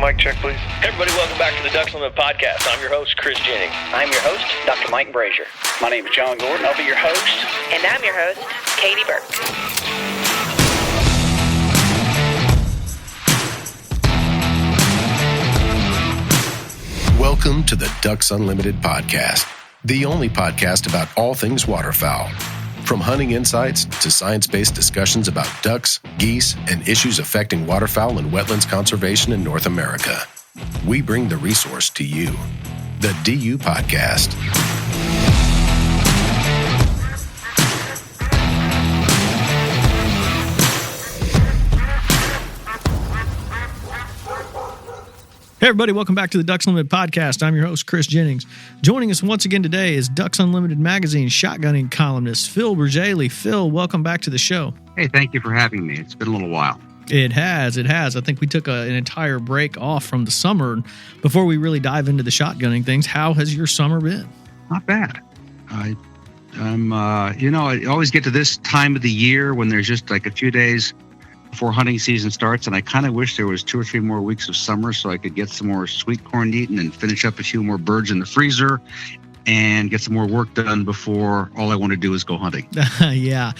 mic check, please. Hey everybody, welcome back to the Ducks Unlimited podcast. I'm your host, Chris Jennings. I'm your host, Dr. Mike Brazier. My name is John Gordon. I'll be your host. And I'm your host, Katie Burke. Welcome to the Ducks Unlimited podcast, the only podcast about all things waterfowl. From hunting insights to science-based discussions about ducks, geese, and issues affecting waterfowl and wetlands conservation in North America. We bring the resource to you, the DU Podcast. Hey everybody, welcome back to the Ducks Unlimited podcast. I'm your host, Chris Jennings. Joining us once again today is Ducks Unlimited magazine shotgunning columnist Phil Bourjaily. Phil, welcome back to the show. Hey, thank you for having me. It's been a little while. It has. I think we took an entire break off from the summer. Before we really dive into the shotgunning things, how has your summer been? Not bad. I always get to this time of the year when there's just like a few days before hunting season starts, and I kind of wish there was 2 or 3 more weeks of summer so I could get some more sweet corn eaten and finish up a few more birds in the freezer and get some more work done before all I want to do is go hunting. Yeah.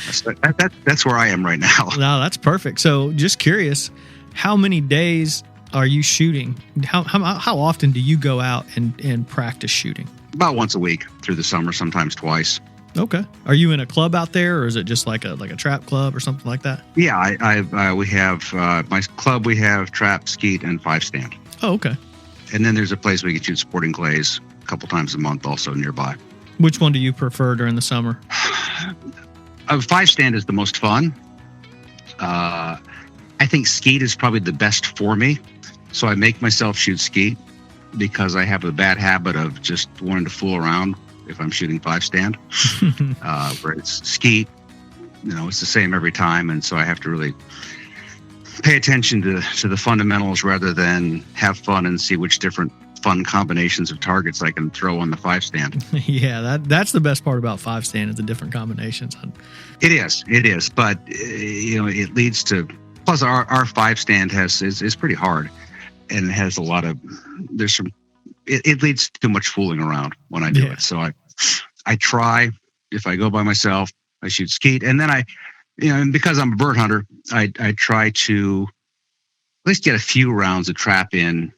That's where I am right now. No, that's perfect. So just curious, how many days are you shooting? How often do you go out and practice shooting? About once a week through the summer, sometimes twice. Okay. Are you in a club out there, or is it just like a trap club or something like that? Yeah, we have my club. We have trap, skeet, and 5-stand. Oh, okay. And then there's a place we can shoot sporting clays a couple times a month, also nearby. Which one do you prefer during the summer? 5-stand is the most fun. I think skeet is probably the best for me, so I make myself shoot skeet because I have a bad habit of just wanting to fool around if I'm shooting 5-stand. Where it's skeet, it's the same every time, and so I have to really pay attention to the fundamentals rather than have fun and see which different fun combinations of targets I can throw on the 5-stand. Yeah, that's the best part about 5-stand is the different combinations. It is, but it leads to. Plus, our 5-stand is pretty hard, and it has a lot of. It leads to too much fooling around when I do it. So I try, if I go by myself, I shoot skeet. And then and because I'm a bird hunter, I try to at least get a few rounds of trap in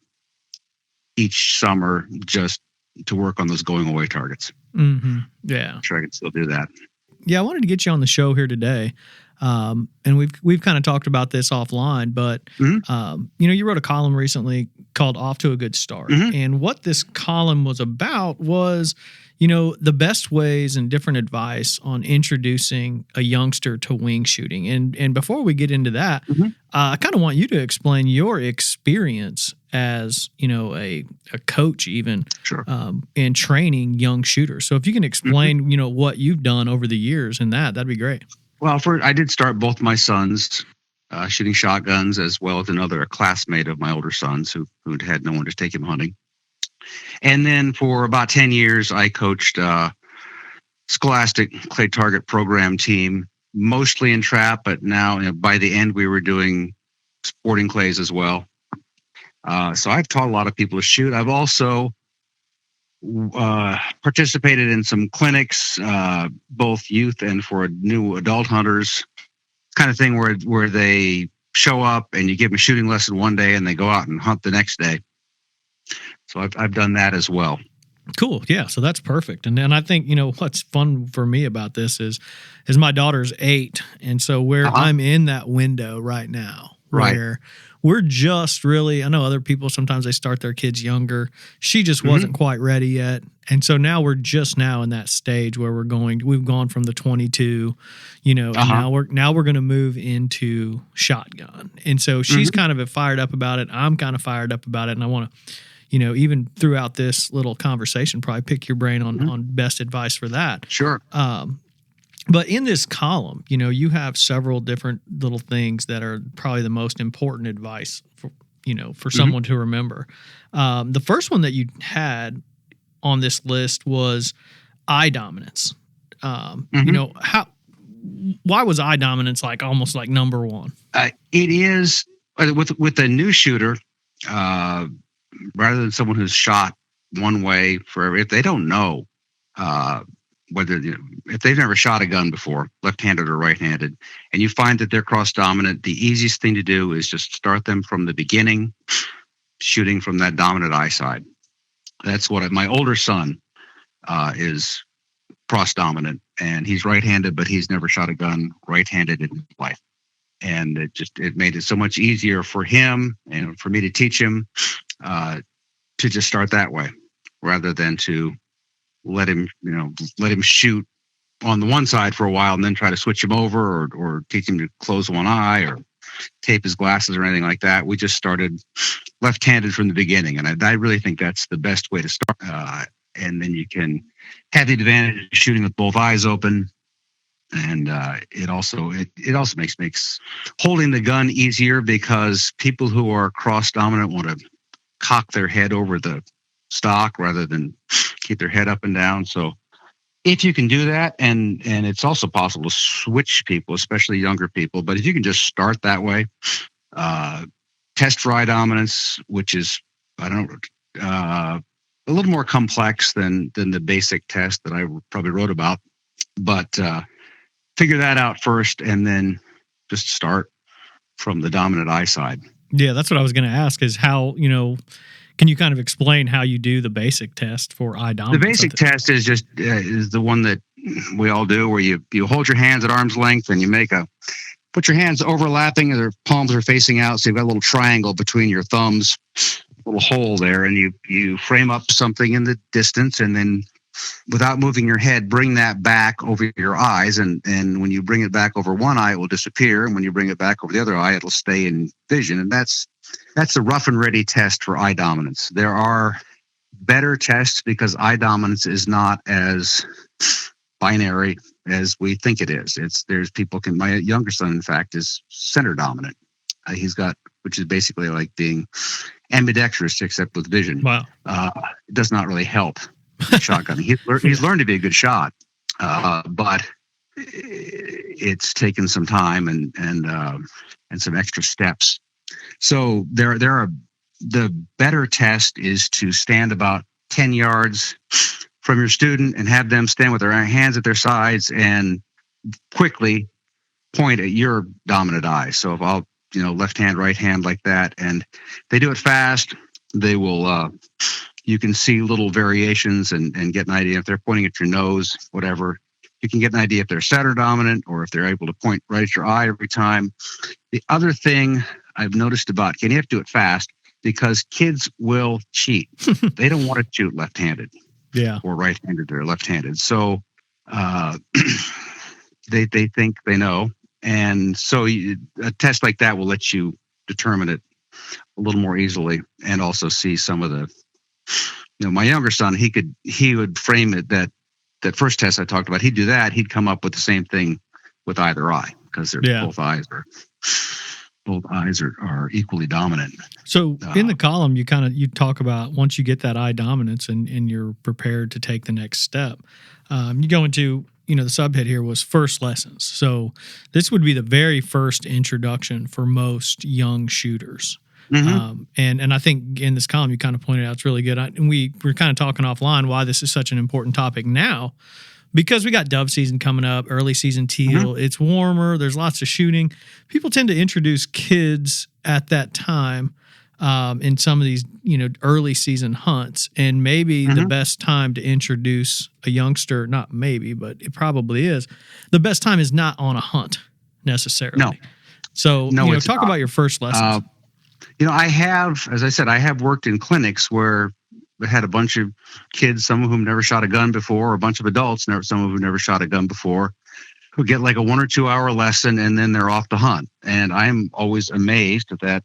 each summer just to work on those going away targets. Mm-hmm. Yeah. I'm sure I can still do that. Yeah, I wanted to get you on the show here today. And we've kind of talked about this offline, but, you wrote a column recently called Off to a Good Start. Mm-hmm. And what this column was about was, the best ways and different advice on introducing a youngster to wing shooting. And before we get into that, I kind of want you to explain your experience as, a coach even, sure. In training young shooters. So if you can explain, what you've done over the years in that'd be great. Well, I did start both my sons shooting shotguns, as well as a classmate of my older sons who had no one to take him hunting. And then for about 10 years, I coached Scholastic Clay Target Program team, mostly in trap, but now by the end we were doing sporting clays as well. So I've taught a lot of people to shoot. I've also participated in some clinics, both youth and for new adult hunters, kind of thing where they show up and you give them a shooting lesson one day and they go out and hunt the next day. So I've done that as well. Cool. Yeah. So that's perfect. And then I think, what's fun for me about this is my daughter's 8. And so I'm in that window right now, where we're just really, I know other people, sometimes they start their kids younger. She just wasn't quite ready yet. And so now we're just now in that stage where we've gone from the 22, and now we're going to move into shotgun. And so she's kind of fired up about it. I'm kind of fired up about it. And I want to, even throughout this little conversation, probably pick your brain on best advice for that. Sure. But in this column, you have several different little things that are probably the most important advice for someone to remember. The first one that you had on this list was eye dominance. Why was eye dominance almost like number one? It is with a new shooter. rather than someone who's shot one way forever, if they don't know whether, if they've never shot a gun before, left-handed or right-handed, and you find that they're cross-dominant, the easiest thing to do is just start them from the beginning, shooting from that dominant eye side. That's what my older son is cross-dominant, and he's right-handed, but he's never shot a gun right-handed in his life. And it made it so much easier for him and for me to teach him to just start that way, rather than to let him shoot on the one side for a while and then try to switch him over or teach him to close one eye or tape his glasses or anything like that. We just started left-handed from the beginning, and I really think that's the best way to start. And then you can have the advantage of shooting with both eyes open, and it also makes holding the gun easier, because people who are cross-dominant want to cock their head over the stock rather than keep their head up and down. So if you can do that, and it's also possible to switch people, especially younger people, but if you can just start that way, test for eye dominance, which is, a little more complex than the basic test that I probably wrote about, but figure that out first, and then just start from the dominant eye side. Yeah, that's what I was going to ask, is how, can you kind of explain how you do the basic test for eye dominance? The basic test is just is the one that we all do, where you hold your hands at arm's length, and you put your hands overlapping, and their palms are facing out, so you've got a little triangle between your thumbs, a little hole there, and you frame up something in the distance, and then without moving your head, bring that back over your eyes, and when you bring it back over one eye, it will disappear, and when you bring it back over the other eye, it'll stay in vision. And that's a rough and ready test for eye dominance. There are better tests, because eye dominance is not as binary as we think it is. My younger son, in fact, is center dominant. He's got, which is basically like being ambidextrous, except with vision. Wow. It does not really help shotgun. He's learned to be a good shot, but it's taken some time and some extra steps. So there are, the better test is to stand about 10 yards from your student and have them stand with their hands at their sides and quickly point at your dominant eye. So if I'll, left hand, right hand, like that, and they do it fast, they will, you can see little variations and get an idea if they're pointing at your nose, whatever. You can get an idea if they're center dominant or if they're able to point right at your eye every time. The other thing I've noticed about, you have to do it fast, because kids will cheat. They don't want to shoot left-handed, or right-handed or left-handed. So they think they know, and so a test like that will let you determine it a little more easily, and also see some of the. My younger son, he would frame it that first test I talked about. He'd do that. He'd come up with the same thing with either eye, because both eyes are equally dominant. So in the column, you talk about once you get that eye dominance and you're prepared to take the next step, you go into, the subhead here was first lessons. So this would be the very first introduction for most young shooters. Mm-hmm. And I think in this column, you kind of pointed out it's really good. And we're kind of talking offline why this is such an important topic now, because we got dove season coming up, early season teal. Mm-hmm. It's warmer. There's lots of shooting. People tend to introduce kids at that time in some of these, early season hunts. And maybe the best time to introduce a youngster, not maybe, but it probably is, the best time is not on a hunt necessarily. No. So, talk about your first lessons. I have worked in clinics where we had a bunch of kids, some of whom never shot a gun before, or a bunch of adults, some of whom never shot a gun before, who get like a 1 or 2 hour lesson, and then they're off to hunt. And I'm always amazed that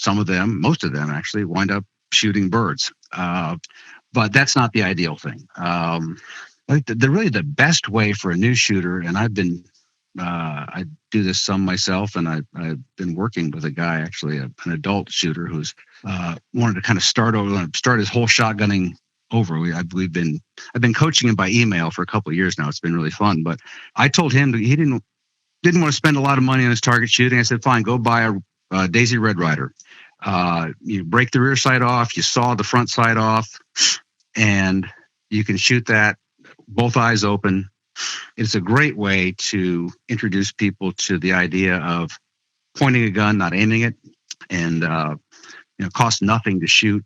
most of them actually wind up shooting birds. But that's not the ideal thing. I think really the best way for a new shooter, and I do this some myself, and I've been working with a guy, actually an adult shooter, who's wanted to kind of start his whole shotgunning over. I've been coaching him by email for a couple of years now. It's been really fun. But I told him that he didn't want to spend a lot of money on his target shooting. I said, fine, go buy a Daisy Red Ryder. You break the rear sight off, you saw the front sight off, and you can shoot that both eyes open. It's a great way to introduce people to the idea of pointing a gun, not aiming it, and costs nothing to shoot.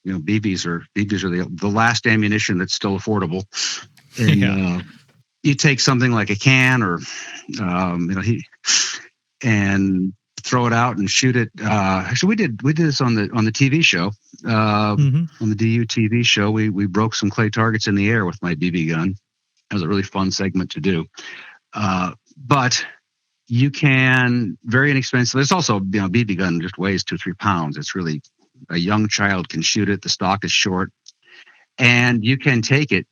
BBs are the last ammunition that's still affordable. And you take something like a can or and throw it out and shoot it. Actually, we did this on the TV show, on the DU TV show. We broke some clay targets in the air with my BB gun. It was a really fun segment to do. But you can very inexpensive. It's also, BB gun just weighs 2-3 pounds. It's really, a young child can shoot it. The stock is short, and you can take it.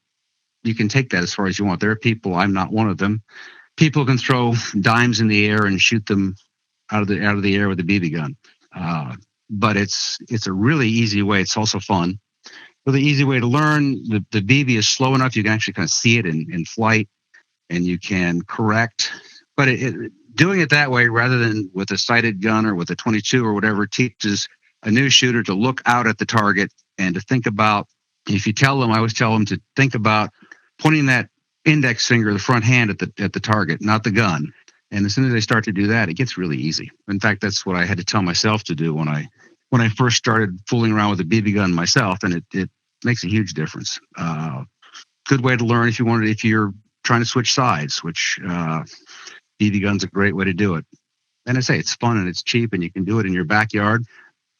You can take that as far as you want. There are people, I'm not one of them. People can throw dimes in the air and shoot them out of the air with a BB gun. But it's a really easy way. It's also fun. Really easy way to learn. The BB is slow enough you can actually kind of see it in flight, and you can correct. But doing it that way rather than with a sighted gun or with a 22 or whatever teaches a new shooter to look out at the target and to think about. If you tell them, I always tell them to think about pointing that index finger, the front hand at the target, not the gun. And as soon as they start to do that, it gets really easy. In fact, that's what I had to tell myself to do when I first started fooling around with a BB gun myself, and it makes a huge difference. Good way to learn if you're trying to switch sides, which BB gun's a great way to do it. And I say it's fun and it's cheap, and you can do it in your backyard,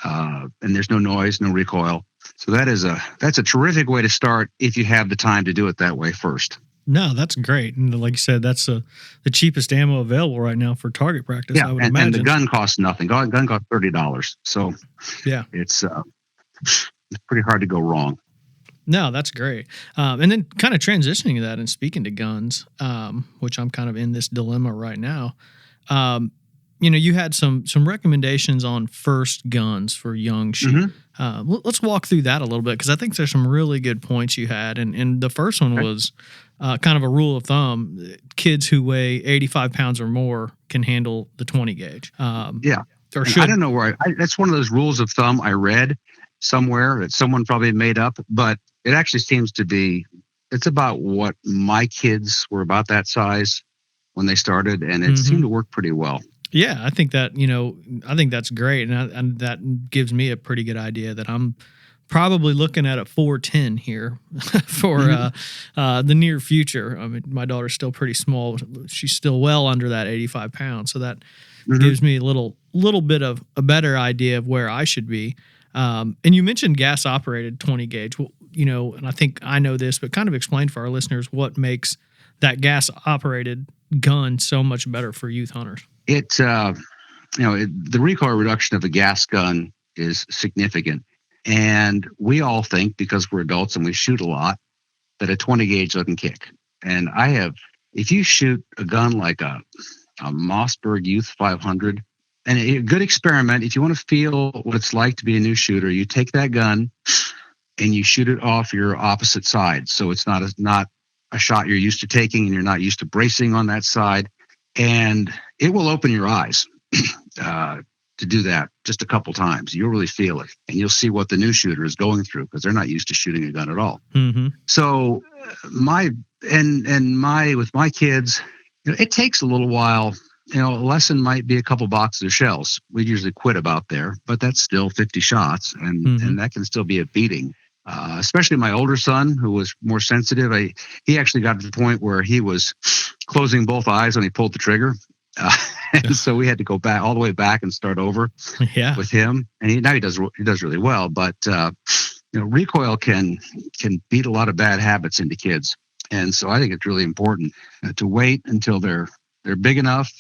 and there's no noise, no recoil. So that's a terrific way to start if you have the time to do it that way first. No, that's great. And like you said, that's the cheapest ammo available right now for target practice, yeah, I would imagine. And the gun costs nothing. Gun costs $30. So yeah, it's pretty hard to go wrong. No, that's great. And then kind of transitioning to that and speaking to guns, which I'm kind of in this dilemma right now. You had some recommendations on first guns for young shooters. Let's walk through that a little bit, because I think there's some really good points you had. And the first one was kind of a rule of thumb. Kids who weigh 85 pounds or more can handle the 20 gauge. Yeah. Or should. I don't know where that's one of those rules of thumb I read somewhere that someone probably made up, but it actually seems to be, it's about what my kids were about that size when they started, and it seemed to work pretty well. Yeah, I think that, I think that's great. And that gives me a pretty good idea that I'm probably looking at a 410 here for the near future. I mean, my daughter's still pretty small. She's still well under that 85 pounds. So that gives me a little bit of a better idea of where I should be. And you mentioned gas operated 20 gauge, and I think I know this, but kind of explain for our listeners what makes that gas operated gun so much better for youth hunters. The recoil reduction of a gas gun is significant. And we all think, because we're adults and we shoot a lot, that a 20 gauge doesn't kick. And if you shoot a gun like a Mossberg Youth 500, and a good experiment, if you want to feel what it's like to be a new shooter, you take that gun and you shoot it off your opposite side. So it's not a shot you're used to taking, and you're not used to bracing on that side. And it will open your eyes to do that just a couple times. You'll really feel it, and you'll see what the new shooter is going through, because they're not used to shooting a gun at all. So with my kids, it takes a little while. A lesson might be a couple boxes of shells. We usually quit about there, but that's still 50 shots, and that can still be a beating. Especially my older son, who was more sensitive. He actually got to the point where he was closing both eyes when he pulled the trigger. And so we had to go back all the way back and start over with him. And now he does really well. But recoil can beat a lot of bad habits into kids. And so I think it's really important to wait until they're big enough,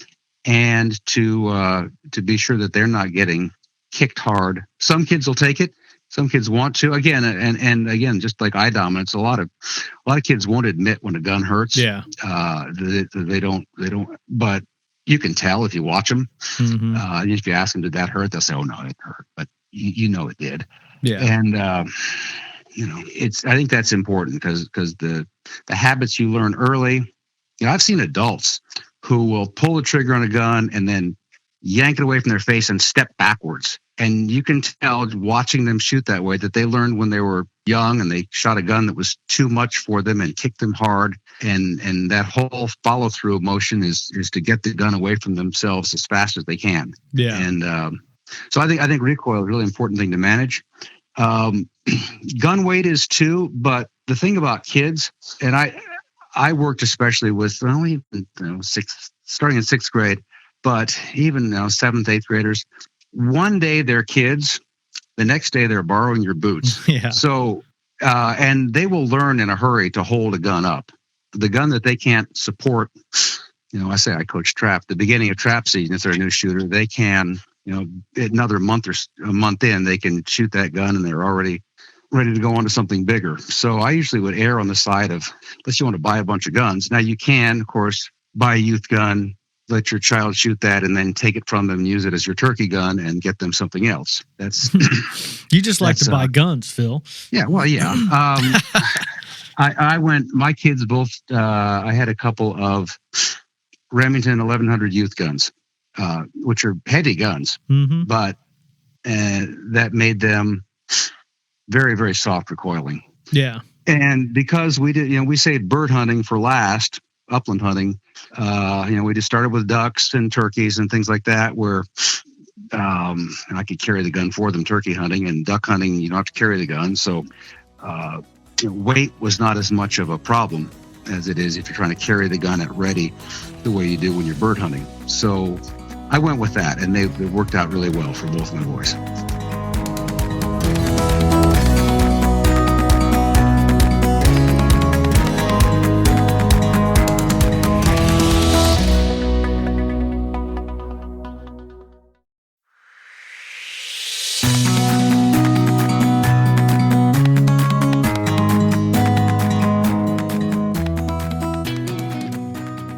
and to be sure that they're not getting kicked hard. Some kids will take it. Some kids want to. Again, and again, just like eye dominance, a lot of kids won't admit when a gun hurts. Yeah. They don't. But you can tell if you watch them. If you ask them, did that hurt? They'll say, "Oh no, it hurt," but you know it did. Yeah. And I think that's important, because the habits you learn early. I've seen adults who will pull the trigger on a gun and then yank it away from their face and step backwards. And you can tell watching them shoot that way that they learned when they were young and they shot a gun that was too much for them and kicked them hard. And that whole follow through motion is to get the gun away from themselves as fast as they can. Yeah. And so I think recoil is a really important thing to manage. Gun weight is too, but the thing about kids, and I worked especially with starting in sixth grade, but even seventh, eighth graders. One day they're kids, the next day they're borrowing your boots. Yeah. So, and they will learn in a hurry to hold a gun up. The gun that they can't support, I coach trap. The beginning of trap season, if they're a new shooter, they can, another month or a month in, they can shoot that gun and they're already ready to go on to something bigger. So I usually would err on the side of, unless you want to buy a bunch of guns. Now you can, of course, buy a youth gun, let your child shoot that, and then take it from them and use it as your turkey gun and get them something else. That's you just like to buy guns, Phil. Yeah, well, yeah. My kids both, I had a couple of Remington 1100 youth guns, which are heavy guns, but that made them very, very soft recoiling. Yeah. And because we did, we saved bird hunting for last, upland hunting, we just started with ducks and turkeys and things like that, where and I could carry the gun for them. Turkey hunting and duck hunting, you don't have to carry the gun. So weight was not as much of a problem as it is if you're trying to carry the gun at ready the way you do when you're bird hunting. So I went with that, and they worked out really well for both my boys.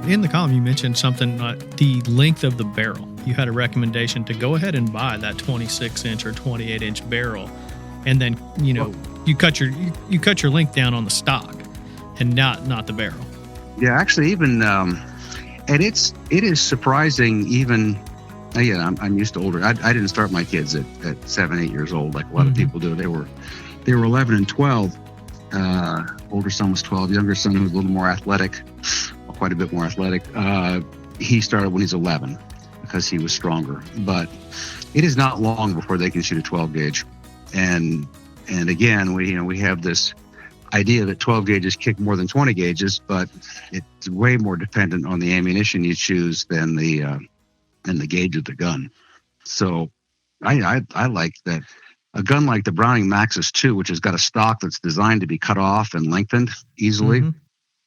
In the column, you mentioned something like the length of the barrel. You had a recommendation to go ahead and buy that 26-inch or 28-inch barrel, and then you cut your length down on the stock, and not the barrel. Yeah, actually, even and it is surprising. Even again, I'm used to older. I didn't start my kids at 7, 8 years old like a lot of people do. They were 11 and 12. Older son was 12. Younger son, who was a little more athletic. Quite a bit more athletic. He started when he's 11 because he was stronger. But it is not long before they can shoot a 12 gauge. And again, we have this idea that 12 gauges kick more than 20 gauges, but it's way more dependent on the ammunition you choose than the gauge of the gun. So I like that. A gun like the Browning Maxus 2, which has got a stock that's designed to be cut off and lengthened easily.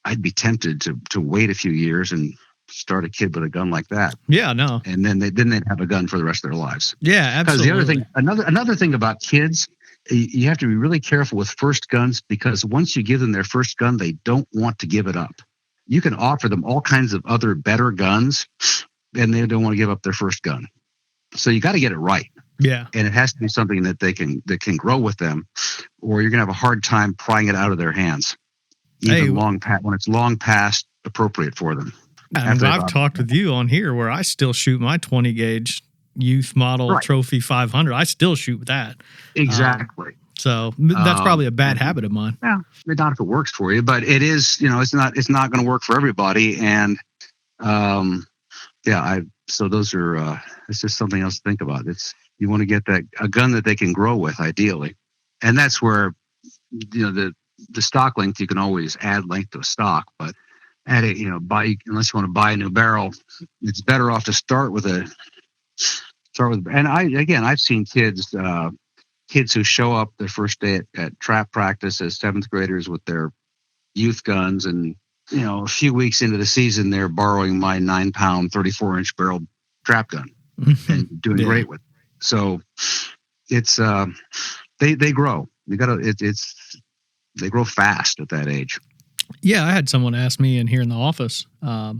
I'd be tempted to wait a few years and start a kid with a gun like that. Yeah, no. And then they'd have a gun for the rest of their lives. Yeah, absolutely. Because the other thing, another thing about kids, you have to be really careful with first guns, because once you give them their first gun, they don't want to give it up. You can offer them all kinds of other better guns, and they don't want to give up their first gun. So you got to get it right. Yeah. And it has to be something that can grow with them, or you're going to have a hard time prying it out of their hands. Even when it's long past appropriate for them. And I've talked with you on here where I still shoot my 20 gauge youth model trophy 500. I still shoot with that. Exactly. So that's probably a bad habit of mine. Yeah, not if it works for you, but it is. It's not going to work for everybody. And so those are. It's just something else to think about. You want to get a gun that they can grow with, ideally, and that's where the stock length, you can always add length to a stock, but add it, unless you want to buy a new barrel, it's better off to start with. And I've seen kids who show up their first day at trap practice as 7th graders with their youth guns, and a few weeks into the season, they're borrowing my 9-pound, 34-inch barrel trap gun and doing great with it. So it's they grow. They grow fast at that age. Yeah, I had someone ask me in here in the office. A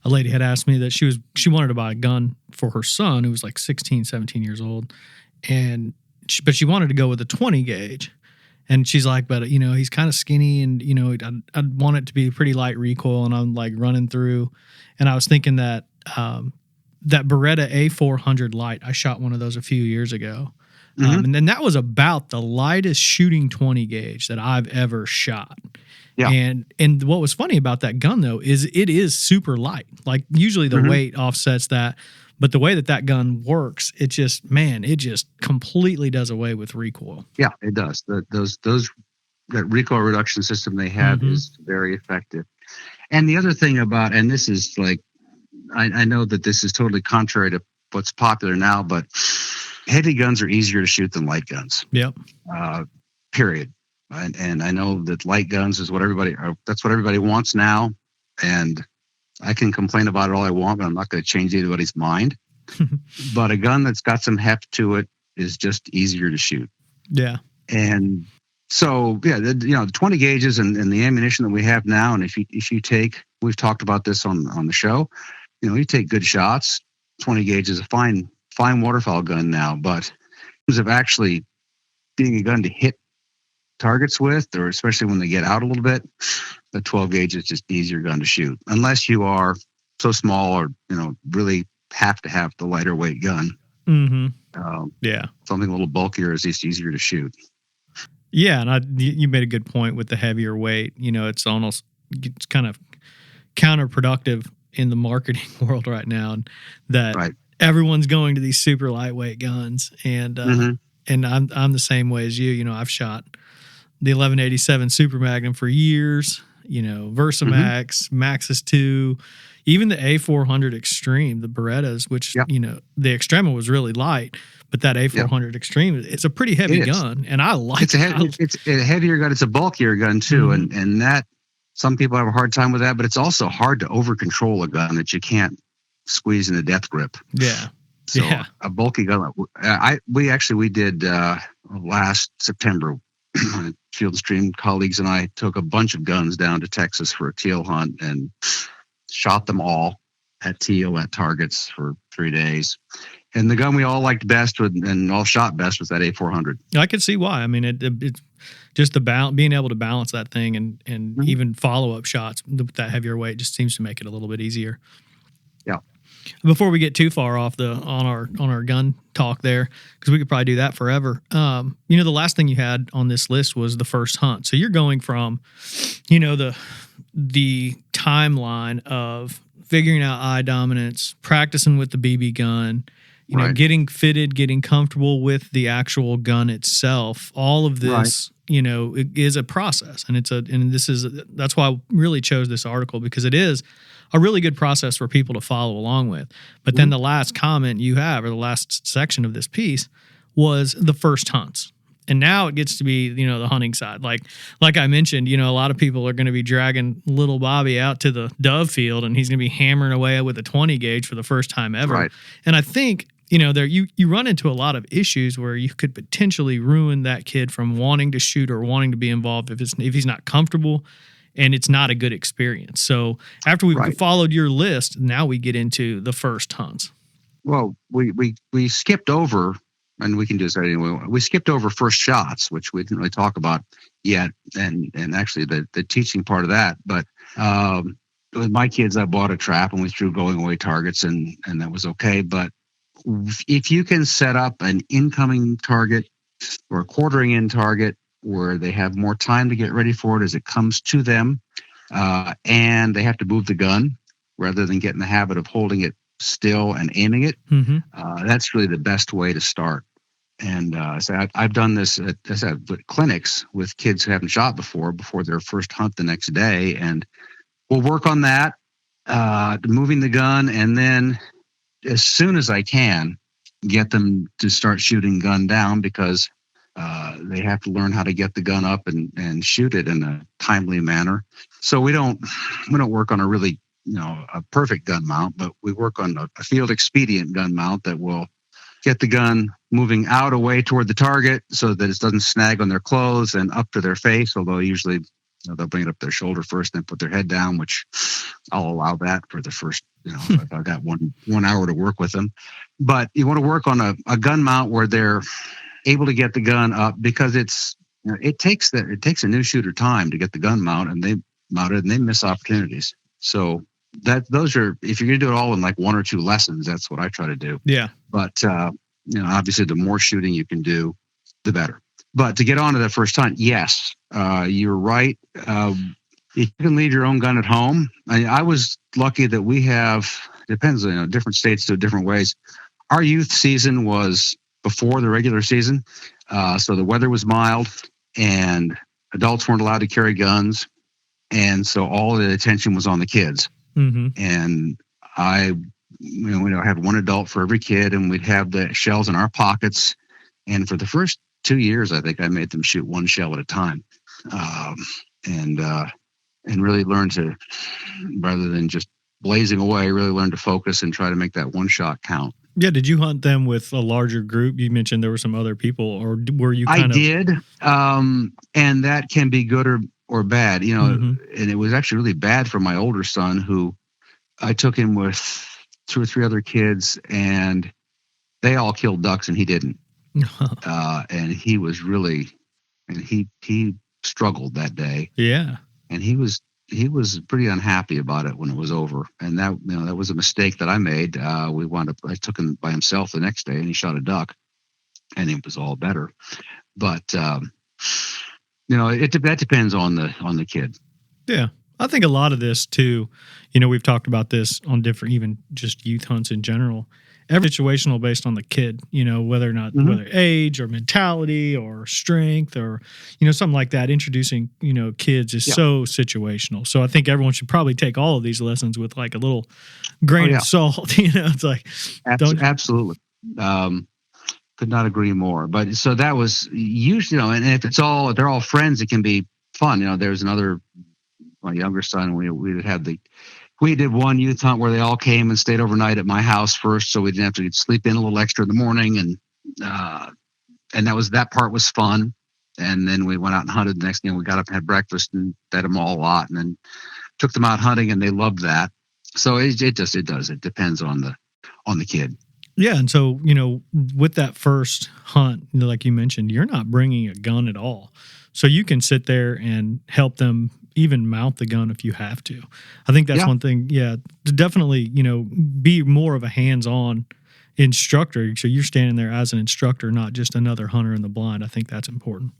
lady had asked me that she wanted to buy a gun for her son who was like 16, 17 years old, but she wanted to go with a 20 gauge. And she's like, but he's kind of skinny, and I'd want it to be pretty light recoil. And I'm like running through, and I was thinking that that Beretta A400 light. I shot one of those a few years ago. Mm-hmm. And then that was about the lightest shooting 20 gauge that I've ever shot. Yeah. And what was funny about that gun, though, is it is super light. Like, usually the weight offsets that. But the way that gun works, it just completely does away with recoil. Yeah, it does. That recoil reduction system they have is very effective. And the other thing about, and this is like, I know that this is totally contrary to what's popular now, but heavy guns are easier to shoot than light guns. Yep. Period. And I know that light guns is that's what everybody wants now. And I can complain about it all I want, but I'm not going to change anybody's mind. But a gun that's got some heft to it is just easier to shoot. Yeah. And so, yeah, the 20 gauges and the ammunition that we have now, and if you take, we've talked about this on the show, you take good shots. 20 gauge is a fine waterfowl gun now, but in terms of actually being a gun to hit targets with, or especially when they get out a little bit, the 12 gauge is just easier gun to shoot, unless you are so small or really have to have the lighter weight gun. Yeah, something a little bulkier is just easier to shoot. Yeah, and you made a good point with the heavier weight. It's kind of counterproductive in the marketing world right now, that everyone's going to these super lightweight guns, and I'm the same way as you. I've shot the 1187 Super Magnum for years. Versamax, Maxxis 2, even the A400 Extreme, the Berettas, which the Extrema was really light, but that A400 Extreme, it's a pretty heavy gun, and I like it. It's a heavier gun. It's a bulkier gun too, and that some people have a hard time with that, but it's also hard to over control a gun that you can't squeeze in a death grip. Yeah. So a bulky gun. We did last September. Field and Stream colleagues and I took a bunch of guns down to Texas for a teal hunt and shot them all at teal at targets for 3 days. And the gun we all liked best and all shot best was that A400. I can see why. I mean, it's just being able to balance that thing and even follow-up shots with that heavier weight just seems to make it a little bit easier. Yeah. Before we get too far off on our gun talk there, because we could probably do that forever. The last thing you had on this list was the first hunt. So you're going from, the timeline of figuring out eye dominance, practicing with the BB gun, getting fitted, getting comfortable with the actual gun itself. All of this, it is a process, and that's why I really chose this article, because it is a really good process for people to follow along with. But then the last comment you have, or the last section of this piece, was the first hunts. And now it gets to be, the hunting side. Like I mentioned, a lot of people are going to be dragging little Bobby out to the dove field, and he's going to be hammering away with a 20 gauge for the first time ever. Right. And I think, there you run into a lot of issues where you could potentially ruin that kid from wanting to shoot or wanting to be involved if he's not comfortable. And it's not a good experience. So after we've followed your list, now we get into the first hunts. Well, we skipped over, and we can do this anyway. We skipped over first shots, which we didn't really talk about yet, and actually the teaching part of that. But with my kids, I bought a trap and we threw going away targets, and that was okay. But if you can set up an incoming target or a quartering in target where they have more time to get ready for it as it comes to them, and they have to move the gun rather than get in the habit of holding it still and aiming it, that's really the best way to start. And so I've done this at clinics with kids who haven't shot before their first hunt the next day, and we'll work on that, moving the gun, and then as soon as I can, get them to start shooting gun down, because they have to learn how to get the gun up and shoot it in a timely manner. So we don't work on a really a perfect gun mount, but we work on a field expedient gun mount that will get the gun moving out away toward the target so that it doesn't snag on their clothes and up to their face. Although usually they'll bring it up their shoulder first, then put their head down, which I'll allow that for the first if I've got 1 hour to work with them. But you want to work on a gun mount where they're able to get the gun up, because it takes a new shooter time to get the gun mount, and they miss opportunities. So those are, if you're going to do it all in like 1 or 2 lessons, that's what I try to do. Yeah. But, obviously the more shooting you can do, the better. But to get on to that first hunt, yes, you're right. You can leave your own gun at home. I was lucky that we have, depends, different states do it different ways. Our youth season was before the regular season. So the weather was mild and adults weren't allowed to carry guns. And so all the attention was on the kids. Mm-hmm. And I had one adult for every kid, and we'd have the shells in our pockets. And for the first 2 years, I think I made them shoot 1 shell at a time. And really learn to, rather than just blazing away, really learn to focus and try to make that 1 shot count. Yeah. Did you hunt them with a larger group? You mentioned there were some other people, or were you I did. And that can be good or bad, Mm-hmm. And it was actually really bad for my older son, who I took him with 2 or 3 other kids, and they all killed ducks and he didn't. And he was really, and he struggled that day. Yeah. And he was pretty unhappy about it when it was over. And that was a mistake that I made. I took him by himself the next day, and he shot a duck, and it was all better. But that depends on the kid. Yeah. I think a lot of this too, we've talked about this on different, even just youth hunts in general. Every situational based on the kid, whether or not, Mm-hmm. whether age or mentality or strength or, something like that. Introducing, kids is so situational. So I think everyone should probably take all of these lessons with like a little grain of salt. It's like, absolutely. Could not agree more. But so that was usually, and if they're all friends, it can be fun. There's my younger son, we did one youth hunt where they all came and stayed overnight at my house first, so we didn't have to sleep in a little extra in the morning, and that part was fun. And then we went out and hunted the next day. We got up and had breakfast and fed them all a lot, and then took them out hunting, and they loved that. So it depends on the kid. Yeah, and so with that first hunt, like you mentioned, you're not bringing a gun at all, so you can sit there and help them even mount the gun if you have to. I think that's one thing. Yeah, to definitely, be more of a hands-on instructor. So you're standing there as an instructor, not just another hunter in the blind. I think that's important.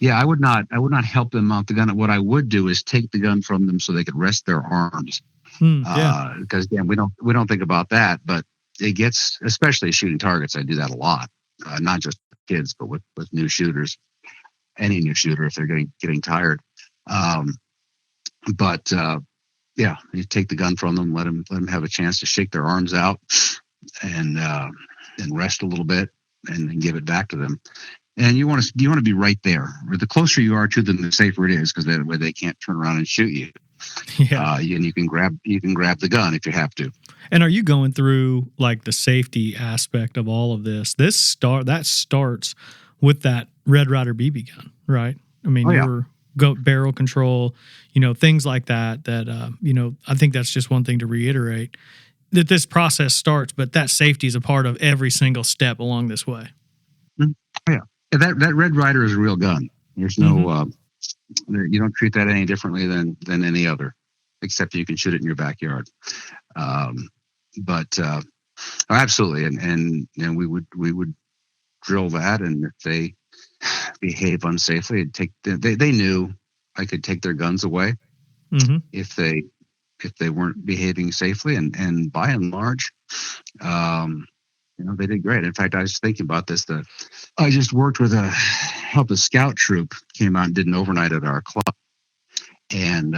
Yeah, I would not help them mount the gun. What I would do is take the gun from them so they could rest their arms. Because again, we don't think about that, but it gets, especially shooting targets. I do that a lot, not just kids, but with new shooters, any new shooter if they're getting tired. You take the gun from them, let them have a chance to shake their arms out and rest a little bit, and then give it back to them. And you want to be right there. The closer you are to them, the safer it is, because that way they can't turn around and shoot you. Yeah. And you can grab the gun if you have to. And are you going through like the safety aspect of all of this? That starts with that Red Ryder BB gun, right? I mean, your barrel control, things like that. I think that's just one thing to reiterate, that this process starts, but that safety is a part of every single step along this way. Yeah, that Red Ryder is a real gun. There's no, you don't treat that any differently than any other, except you can shoot it in your backyard. Absolutely, and we would drill that, and if they behave unsafely, they knew I could take their guns away if they weren't behaving safely, and by and large, they did great. In fact, I was thinking about this. I just helped a scout troop came out and did an overnight at our club, and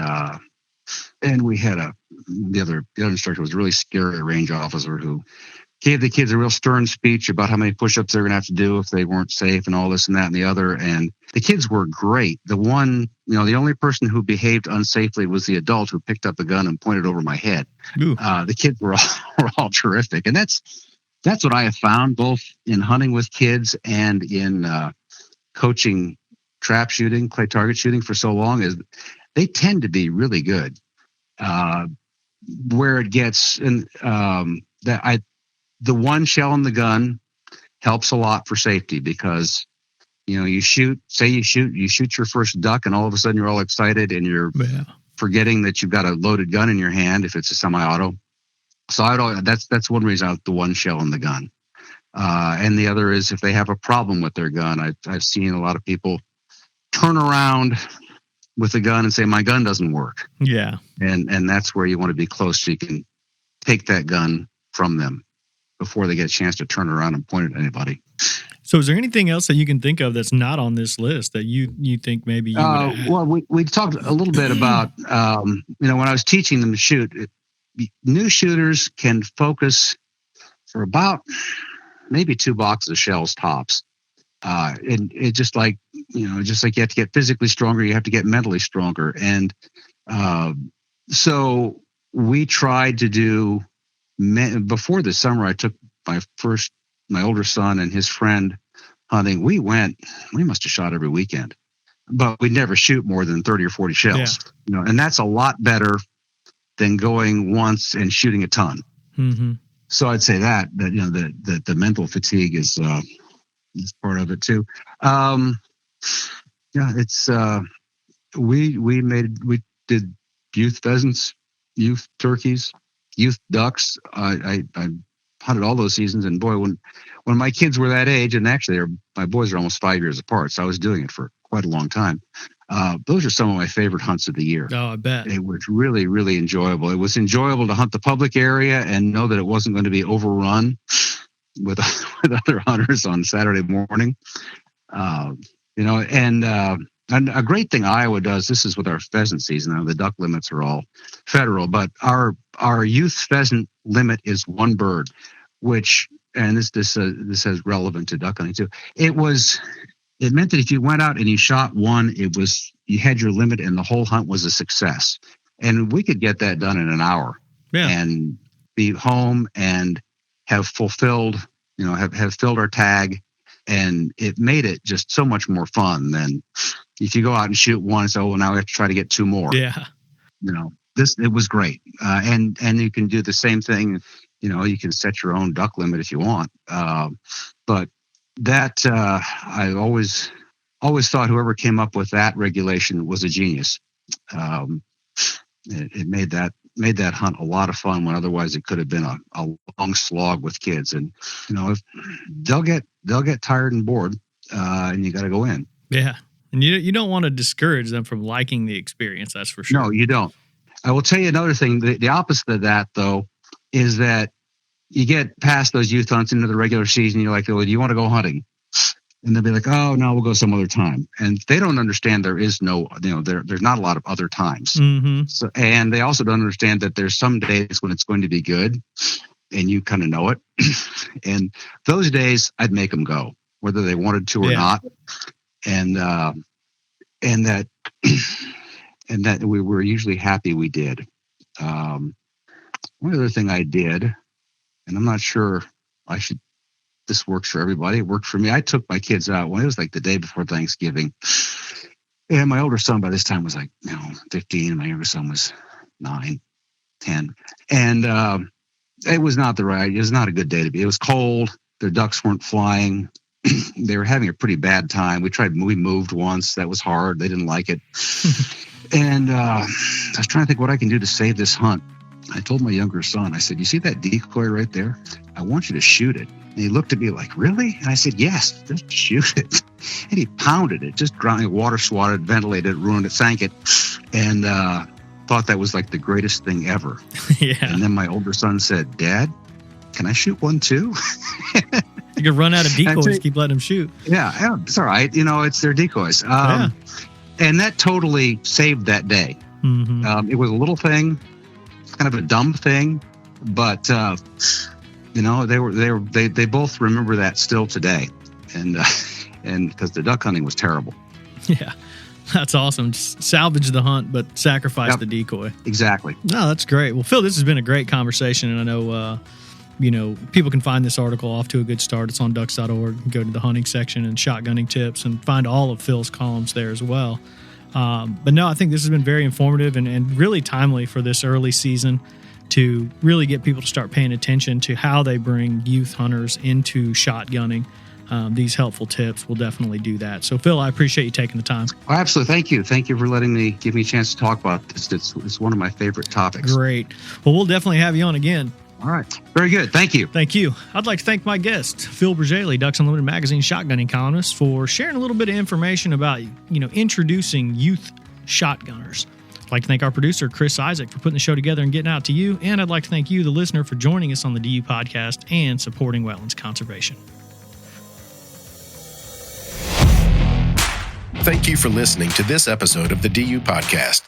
we had the other instructor was a really scary range officer who gave the kids a real stern speech about how many push-ups they're going to have to do if they weren't safe and all this and that and the other. And the kids were great. The only person who behaved unsafely was the adult who picked up the gun and pointed over my head. The kids were all terrific. And that's what I have found both in hunting with kids and in coaching trap shooting, clay target shooting for so long, is they tend to be really good. Where it gets, the 1 shell in the gun helps a lot for safety, because you shoot your first duck, and all of a sudden you're all excited and you're forgetting that you've got a loaded gun in your hand if it's a semi-auto. So that's one reason I have the one shell in the gun. And the other is if they have a problem with their gun. I've seen a lot of people turn around with the gun and say, my gun doesn't work. Yeah. And that's where you want to be close so you can take that gun from them before they get a chance to turn around and point it at anybody. So is there anything else that you can think of that's not on this list that you think maybe you would add? Well, we talked a little bit about, when I was teaching them to shoot, new shooters can focus for about maybe 2 boxes of shells tops. And it just like you have to get physically stronger, you have to get mentally stronger. And so we tried to do, before the summer, I took my older son and his friend hunting. We must have shot every weekend, but we'd never shoot more than 30 or 40 shells, and that's a lot better than going once and shooting a ton. Mm-hmm. So I'd say that the mental fatigue is part of it too. It's we did youth pheasants, youth turkeys, youth ducks. I hunted all those seasons, and boy, when my kids were that age, and actually my boys are almost 5 years apart, so I was doing it for quite a long time. Those are some of my favorite hunts of the year. Oh, I bet. It was really, really enjoyable. It was enjoyable to hunt the public area and know that it wasn't going to be overrun with other hunters on Saturday morning. And a great thing Iowa does, this is with our pheasant season. Now the duck limits are all federal, but our youth pheasant limit is 1 bird, which, and this has relevant to duck hunting too. It meant that if you went out and you shot 1, you had your limit and the whole hunt was a success. And we could get that done in an hour and be home and have fulfilled, have filled our tag. And it made it just so much more fun than if you go out and shoot 1 and say, oh, well, now we have to try to get 2 more. Yeah. It was great. And you can do the same thing. You can set your own duck limit if you want. But that, I always thought whoever came up with that regulation was a genius. It made that hunt a lot of fun when otherwise it could have been a long slog with kids. And if they'll get tired and bored, and you got to go in. Yeah, and you don't want to discourage them from liking the experience. That's for sure. No, you don't. I will tell you another thing. The opposite of that, though, is that you get past those youth hunts into the regular season. You're like, oh, do you want to go hunting? And they'll be like, oh, no, we'll go some other time. And they don't understand there is no, there's not a lot of other times. Mm-hmm. So, and they also don't understand that there's some days when it's going to be good and you kind of know it. And those days I'd make them go, whether they wanted to or not. And that we were usually happy we did. One other thing I did, and I'm not sure this works for everybody. It worked for me. I took my kids out when it was like the day before Thanksgiving. And my older son by this time was like, 15. And my younger son was 9, 10. And it was not a good day to be. It was cold. Their ducks weren't flying. They were having a pretty bad time. We moved once. That was hard. They didn't like it. And I was trying to think what I can do to save this hunt. I told my younger son, I said, you see that decoy right there? I want you to shoot it. And he looked at me like, really? And I said, yes, just shoot it. And he pounded it, just ground it, water swatted, ventilated it, ruined it, sank it. And thought that was like the greatest thing ever. Yeah. And then my older son said, Dad, can I shoot one too? You could run out of decoys, keep letting them shoot. Yeah, it's all right. It's their decoys. And that totally saved that day. Mm-hmm. It was a little thing, kind of a dumb thing, but they both remember that still today, and because the duck hunting was terrible. Yeah, that's awesome. Just salvage the hunt, but sacrifice the decoy. Exactly. No, that's great. Well, Phil, this has been a great conversation, and I know people can find this article Off to a Good Start. It's on ducks.org. Go to the hunting section and shotgunning tips and find all of Phil's columns there as well. But no, I think this has been very informative and really timely for this early season to really get people to start paying attention to how they bring youth hunters into shotgunning. these helpful tips, we'll definitely do that. So, Phil, I appreciate you taking the time. Oh, absolutely. Thank you. Thank you for give me a chance to talk about this. It's one of my favorite topics. Great. Well, we'll definitely have you on again. All right. Very good. Thank you. Thank you. I'd like to thank my guest, Phil Bourjaily, Ducks Unlimited Magazine shotgunning columnist, for sharing a little bit of information about, introducing youth shotgunners. I'd like to thank our producer, Chris Isaac, for putting the show together and getting out to you. And I'd like to thank you, the listener, for joining us on the DU podcast and supporting wetlands conservation. Thank you for listening to this episode of the DU Podcast.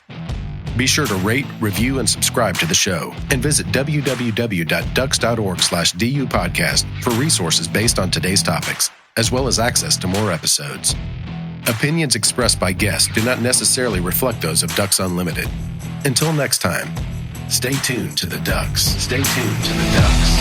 Be sure to rate, review, and subscribe to the show, and visit www.ducks.org/DU podcast for resources based on today's topics, as well as access to more episodes. Opinions expressed by guests do not necessarily reflect those of Ducks Unlimited. Until next time, stay tuned to the ducks. Stay tuned to the ducks.